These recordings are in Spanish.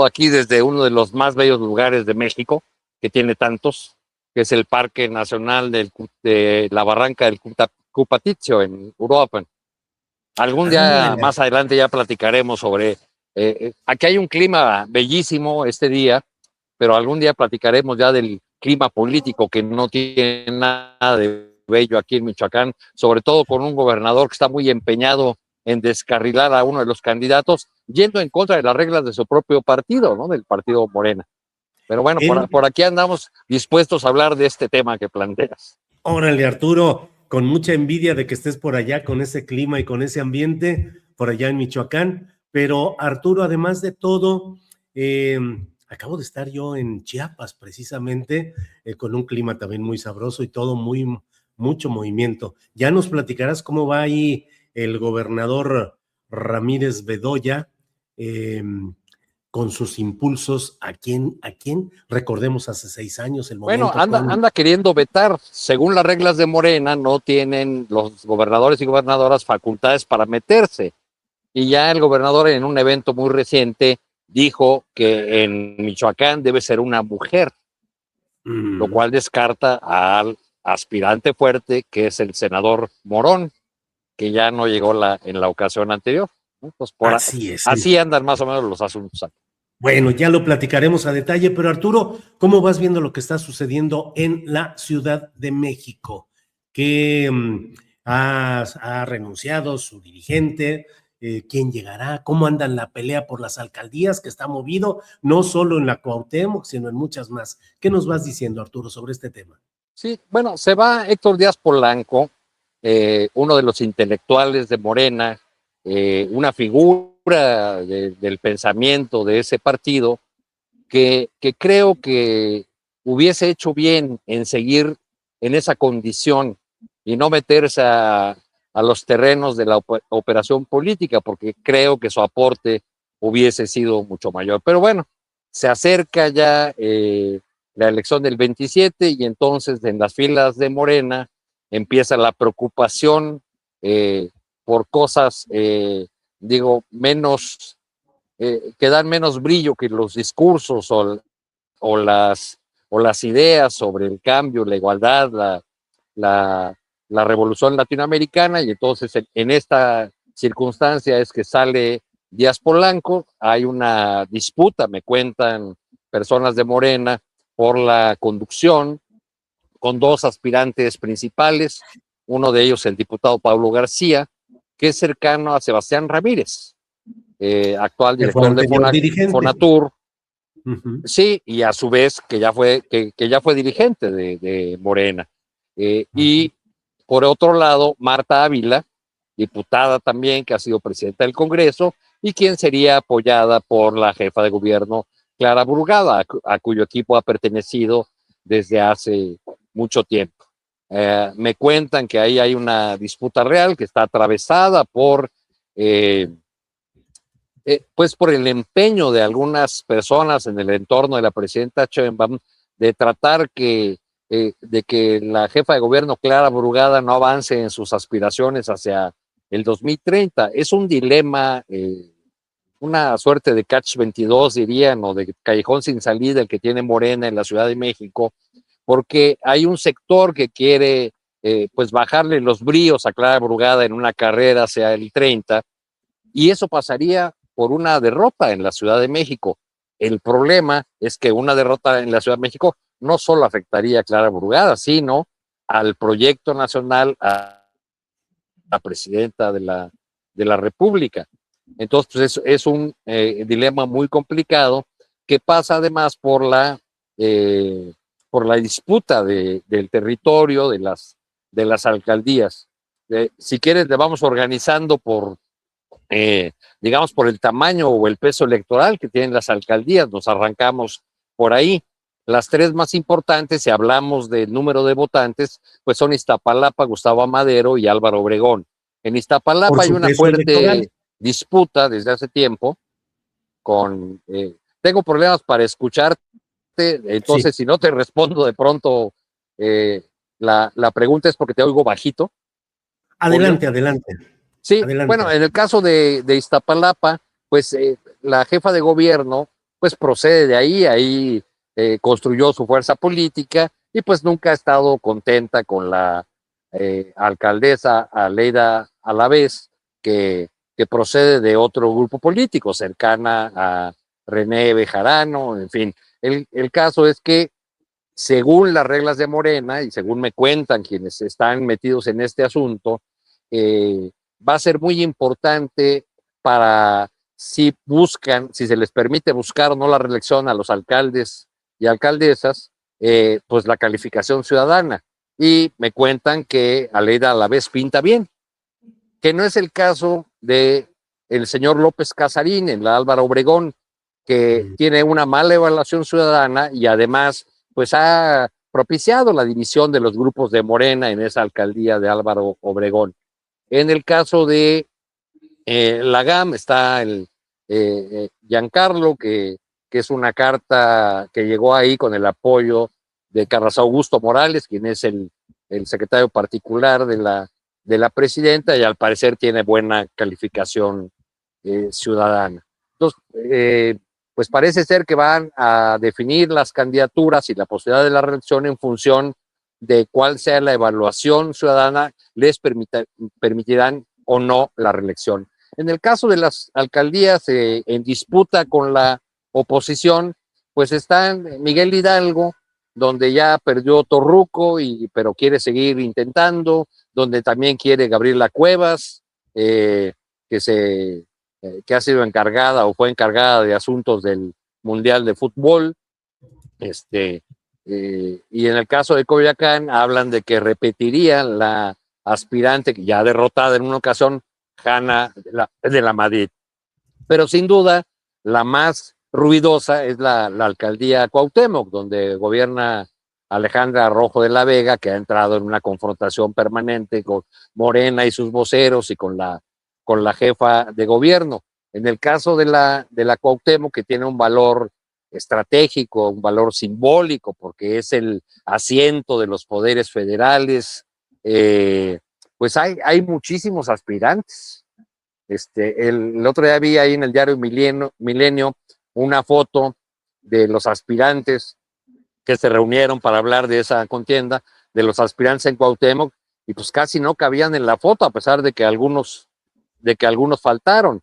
aquí desde uno de los más bellos lugares de México, que tiene tantos, que es el Parque Nacional de la Barranca del Cupatizio en Uruapan. Algún día Ándale. más adelante ya platicaremos sobre... aquí hay un clima bellísimo este día, pero algún día platicaremos ya del clima político que no tiene nada de bello aquí en Michoacán, sobre todo con un gobernador que está muy empeñado en descarrilar a uno de los candidatos, yendo en contra de las reglas de su propio partido, ¿no? Del partido Morena. Pero bueno, Él, por aquí andamos dispuestos a hablar de este tema que planteas. órale, Arturo, con mucha envidia de que estés por allá con ese clima y con ese ambiente, por allá en Michoacán. Pero Arturo, además de todo, eh, acabo de estar yo en Chiapas precisamente, con un clima también muy sabroso y todo mucho movimiento. Ya nos platicarás cómo va ahí el gobernador Ramírez Bedoya, eh, con sus impulsos. ¿A quién? Recordemos hace 6 años el Bueno, momento con... anda queriendo vetar. Según las reglas de Morena, no tienen los gobernadores y gobernadoras facultades para meterse. Y ya el gobernador en un evento muy reciente dijo que en Michoacán debe ser una mujer, lo cual descarta al aspirante fuerte, que es el senador Morón, que ya no llegó en la ocasión anterior. Entonces, Así es. así andan más o menos los asuntos. Bueno, ya lo platicaremos a detalle, pero Arturo, ¿cómo vas viendo lo que está sucediendo en la Ciudad de México? Que ha renunciado su dirigente. ¿Quién llegará? ¿Cómo anda la pelea por las alcaldías que está movido, no solo en la Cuauhtémoc, sino en muchas más? ¿Qué nos vas diciendo, Arturo, sobre este tema? Sí, bueno, se va Héctor Díaz Polanco, uno de los intelectuales de Morena, una figura del pensamiento de ese partido, que creo que hubiese hecho bien en seguir en esa condición y no meterse a los terrenos de la operación política, porque creo que su aporte hubiese sido mucho mayor. Pero bueno, se acerca ya la elección del 27 y entonces en las filas de Morena empieza la preocupación por cosas, digo, menos, que dan menos brillo que los discursos o las ideas sobre el cambio, la igualdad, la, la revolución latinoamericana, y entonces en esta circunstancia es que sale Díaz Polanco. Hay una disputa, me cuentan personas de Morena, por la conducción, con dos aspirantes principales, uno de ellos el diputado Pablo García, que es cercano a Sebastián Ramírez, actual Que fue director de anterior dirigente. Fonatur. Uh-huh. Sí, y a su vez que ya fue dirigente de Morena. Uh-huh. Y por otro lado, Marta Ávila, diputada también, que ha sido presidenta del Congreso, y quien sería apoyada por la jefa de gobierno, Clara Burgada, a cuyo equipo ha pertenecido desde hace mucho tiempo. Me cuentan que ahí hay una disputa real que está atravesada pues por el empeño de algunas personas en el entorno de la presidenta Sheinbaum de tratar de que la jefa de gobierno Clara Brugada no avance en sus aspiraciones hacia el 2030. Es un dilema, una suerte de catch 22 dirían, o de callejón sin salida el que tiene Morena en la Ciudad de México, porque hay un sector que quiere pues bajarle los bríos a Clara Brugada en una carrera hacia el 30, y eso pasaría por una derrota en la Ciudad de México. El problema es que una derrota en la Ciudad de México no solo afectaría a Clara Brugada, sino al proyecto nacional, a la presidenta de la República. Entonces, pues es un dilema muy complicado que pasa además por la disputa del territorio, de las alcaldías. Si quieres, le vamos organizando eh, digamos, por el tamaño o el peso electoral que tienen las alcaldías. Nos arrancamos por ahí. Las tres más importantes, si hablamos del número de votantes, pues son Iztapalapa, Gustavo Amadero y Álvaro Obregón. En Por Iztapalapa hay su una peso electoral. fuerte disputa desde hace tiempo tengo problemas para escucharte, Sí, entonces si no te respondo de pronto la pregunta es porque te oigo bajito, Julio. adelante, adelante, Sí, bueno, adelante. en el caso de Iztapalapa, pues la jefa de gobierno pues procede de ahí construyó su fuerza política y pues nunca ha estado contenta con la alcaldesa Aleida Alavés, que procede de otro grupo político cercana a René Bejarano, en fin. El caso es que según las reglas de Morena y según me cuentan quienes están metidos en este asunto, va a ser muy importante para si buscan, si se les permite buscar o no la reelección a los alcaldes y alcaldesas, pues la calificación ciudadana. Y me cuentan que Aleida a la vez pinta bien, que no es el caso de el señor López Casarín en la Álvaro Obregón, que tiene una mala evaluación ciudadana y además pues ha propiciado la división de los grupos de Morena en esa alcaldía de Álvaro Obregón. En el caso de la GAM está el Giancarlo, que es una carta que llegó ahí con el apoyo de Carlos Augusto Morales, quien es el secretario particular de la presidenta y al parecer tiene buena calificación ciudadana. Entonces, pues parece ser que van a definir las candidaturas y la posibilidad de la reelección en función de cuál sea la evaluación ciudadana, les permitirán o no la reelección. En el caso de las alcaldías en disputa con la oposición, pues están Miguel Hidalgo, donde ya perdió Torruco, pero quiere seguir intentando, donde también quiere Gabriela Cuevas, que ha sido encargada o fue encargada de asuntos del Mundial de Fútbol. Y en el caso de Coyoacán hablan de que repetiría la aspirante ya derrotada en una ocasión, Hanna de la Madrid. Pero sin duda, la más ruidosa es la alcaldía Cuauhtémoc, donde gobierna Alejandra Rojo de la Vega, que ha entrado en una confrontación permanente con Morena y sus voceros y con la jefa de gobierno. En el caso de la Cuauhtémoc, que tiene un valor estratégico, un valor simbólico, porque es el asiento de los poderes federales, pues hay muchísimos aspirantes. El otro día vi ahí en el diario Milenio una foto de los aspirantes que se reunieron para hablar de esa contienda, de los aspirantes en Cuauhtémoc, y pues casi no cabían en la foto, a pesar de que algunos faltaron.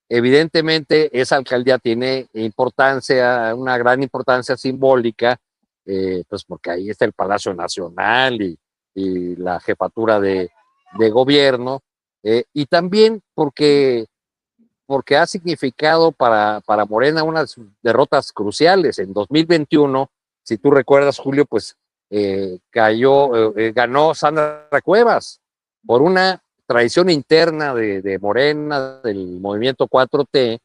Evidentemente, esa alcaldía tiene importancia, una gran importancia simbólica, pues porque ahí está el Palacio Nacional y la jefatura de gobierno, y también porque ha significado para Morena unas derrotas cruciales. En 2021, si tú recuerdas, Julio, pues ganó Sandra Cuevas por una traición interna de Morena, del movimiento 4T,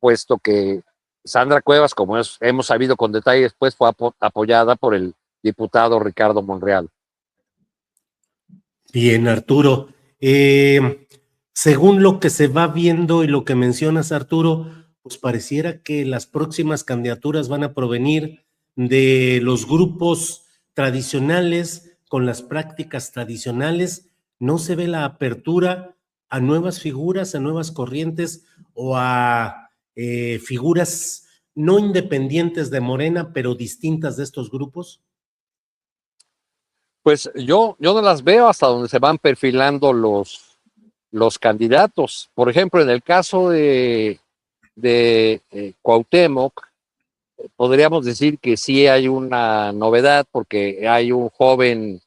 puesto que Sandra Cuevas, como hemos sabido con detalle después, fue apoyada por el diputado Ricardo Monreal. Bien, Arturo. Según lo que se va viendo y lo que mencionas, Arturo, pues pareciera que las próximas candidaturas van a provenir de los grupos tradicionales, con las prácticas tradicionales. No se ve la apertura a nuevas figuras, a nuevas corrientes o a figuras no independientes de Morena, pero distintas de estos grupos. Pues yo no las veo hasta donde se van perfilando los candidatos. Por ejemplo, en el caso de Cuauhtémoc, podríamos decir que sí hay una novedad porque hay un joven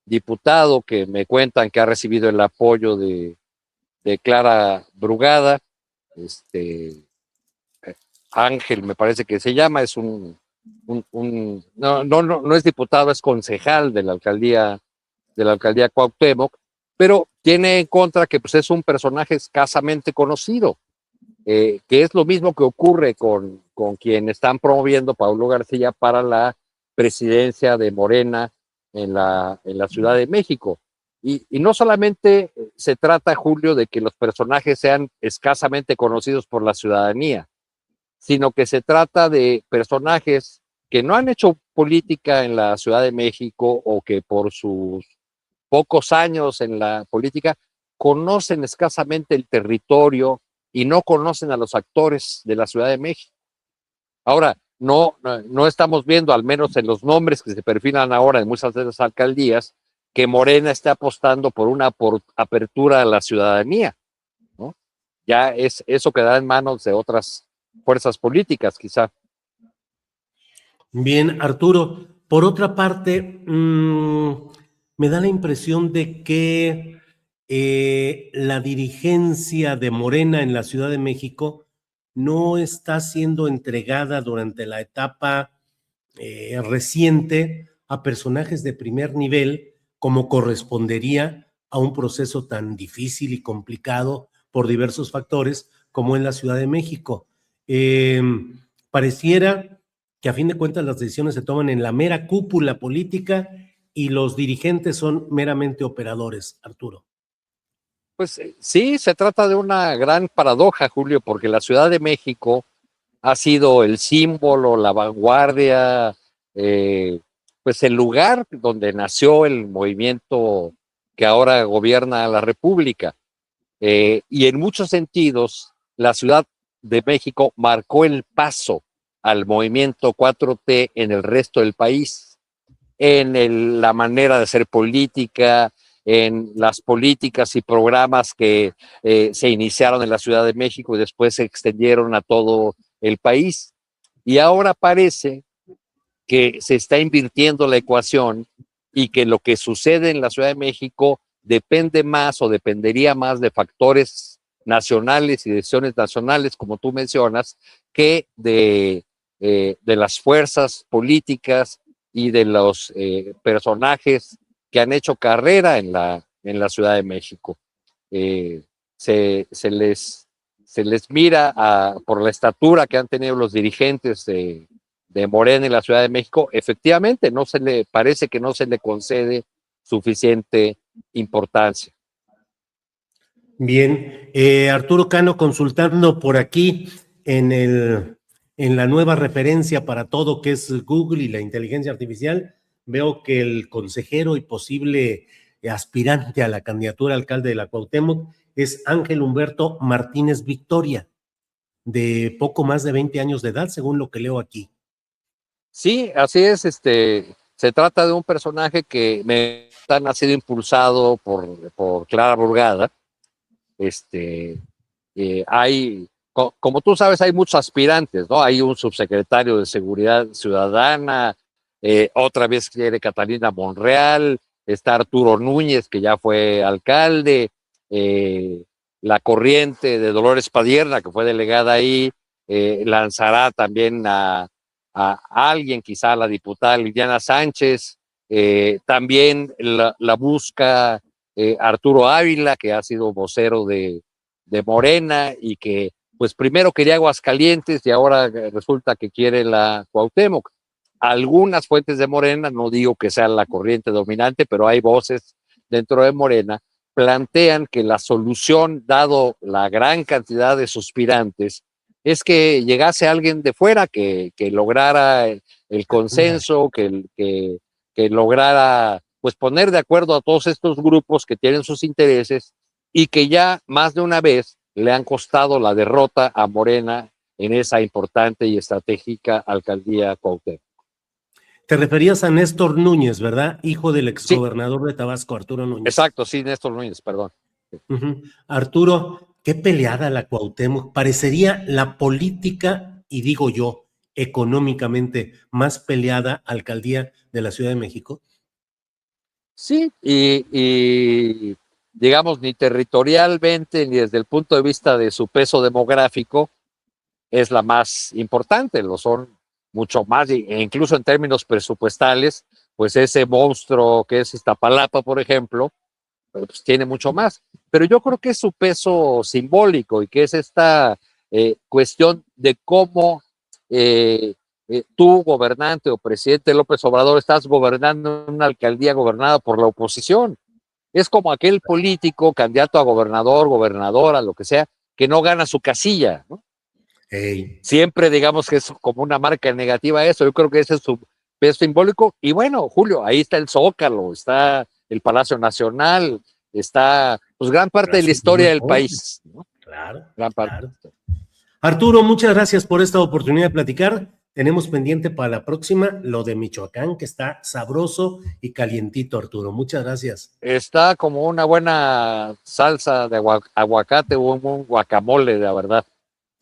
diputado que me cuentan que ha recibido el apoyo de Clara Brugada, Ángel me parece que se llama, es no es diputado, es concejal de la alcaldía Cuauhtémoc, pero tiene en contra que pues, es un personaje escasamente conocido, que es lo mismo que ocurre con quien están promoviendo Paulo García para la presidencia de Morena en la Ciudad de México. Y no solamente se trata, Julio, de que los personajes sean escasamente conocidos por la ciudadanía, sino que se trata de personajes que no han hecho política en la Ciudad de México o que por sus pocos años en la política conocen escasamente el territorio y no conocen a los actores de la Ciudad de México. Ahora, no estamos viendo, al menos en los nombres que se perfilan ahora en muchas de las alcaldías, que Morena está apostando por una apertura a la ciudadanía, ¿no? Ya eso quedará en manos de otras fuerzas políticas, quizá. Bien, Arturo, por otra parte, me da la impresión de que la dirigencia de Morena en la Ciudad de México no está siendo entregada durante la etapa reciente a personajes de primer nivel como correspondería a un proceso tan difícil y complicado por diversos factores como en la Ciudad de México. Pareciera que a fin de cuentas las decisiones se toman en la mera cúpula política y los dirigentes son meramente operadores, Arturo. Pues sí, se trata de una gran paradoja, Julio, porque la Ciudad de México ha sido el símbolo, la vanguardia, pues el lugar donde nació el movimiento que ahora gobierna la República. Y en muchos sentidos, la Ciudad de México marcó el paso al movimiento 4T en el resto del país, en la manera de hacer política, en las políticas y programas que se iniciaron en la Ciudad de México y después se extendieron a todo el país. Y ahora parece que se está invirtiendo la ecuación y que lo que sucede en la Ciudad de México depende más o dependería más de factores nacionales y decisiones nacionales, como tú mencionas, que de las fuerzas políticas y de los personajes que han hecho carrera en la Ciudad de México. Eh, se les mira por la estatura que han tenido los dirigentes de Morena en la Ciudad de México. Efectivamente, parece que no se le concede suficiente importancia. Bien, Arturo Cano, consultando por aquí en la nueva referencia para todo que es Google y la inteligencia artificial, veo que el consejero y posible aspirante a la candidatura a alcalde de la Cuauhtémoc es Ángel Humberto Martínez Victoria, de poco más de 20 años de edad, según lo que leo aquí. Sí, así es. Se trata de un personaje que ha sido impulsado por Clara Burgada. Como tú sabes, hay muchos aspirantes, ¿no? Hay un subsecretario de Seguridad Ciudadana, otra vez quiere Catalina Monreal, está Arturo Núñez, que ya fue alcalde, la corriente de Dolores Padierna, que fue delegada ahí, lanzará también a alguien, quizá a la diputada Liliana Sánchez, también la busca Arturo Ávila, que ha sido vocero de Morena y que pues primero quería Aguascalientes y ahora resulta que quiere la Cuauhtémoc. Algunas fuentes de Morena, no digo que sea la corriente dominante, pero hay voces dentro de Morena, plantean que la solución, dado la gran cantidad de suspirantes, es que llegase alguien de fuera que lograra el consenso, que lograra pues poner de acuerdo a todos estos grupos que tienen sus intereses y que ya más de una vez le han costado la derrota a Morena en esa importante y estratégica alcaldía Cuauhtémoc. Te referías a Néstor Núñez, ¿verdad? Hijo del Sí, exgobernador de Tabasco, Arturo Núñez. exacto, sí, Néstor Núñez, perdón. Arturo, qué peleada la Cuauhtémoc. Parecería la política, y digo yo, económicamente más peleada alcaldía de la Ciudad de México. Sí, y digamos, ni territorialmente ni desde el punto de vista de su peso demográfico es la más importante, lo son mucho más, e incluso en términos presupuestales, pues ese monstruo que es Iztapalapa, por ejemplo, pues tiene mucho más. Pero yo creo que es su peso simbólico y que es esta cuestión de cómo tú, gobernante o presidente López Obrador, estás gobernando en una alcaldía gobernada por la oposición. Es como aquel político, candidato a gobernador, gobernadora, lo que sea, que no gana su casilla, ¿no? Hey. Siempre digamos que es como una marca negativa eso. Yo creo que ese es su peso simbólico. Y bueno, Julio, ahí está el Zócalo, está el Palacio Nacional, está pues gran parte de la historia del país, ¿no? Claro, Gran parte. claro. Arturo, muchas gracias por esta oportunidad de platicar. Tenemos pendiente para la próxima lo de Michoacán, que está sabroso y calientito, Arturo. Muchas gracias. Está como una buena salsa de aguacate o un guacamole, la verdad.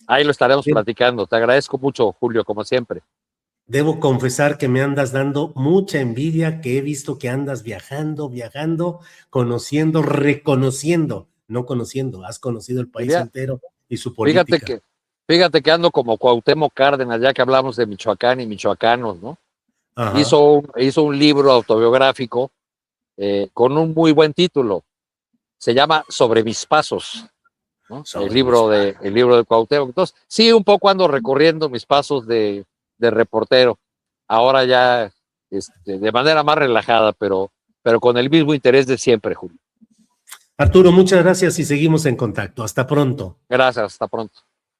Ahí lo estaremos platicando. Te agradezco mucho, Julio, como siempre. Debo confesar que me andas dando mucha envidia, que he visto que andas viajando, conociendo, reconociendo, no conociendo, has conocido el país entero y su política. Fíjate que ando como Cuauhtémoc Cárdenas, ya que hablamos de Michoacán y michoacanos, ¿no? Hizo un libro autobiográfico con un muy buen título. Se llama Sobre mis pasos, ¿no? El libro de Cuauhtémoc. Entonces, sí, un poco ando recorriendo mis pasos de reportero. Ahora ya de manera más relajada, pero con el mismo interés de siempre, Julio. Arturo, muchas gracias y seguimos en contacto. Hasta pronto. Gracias, hasta pronto.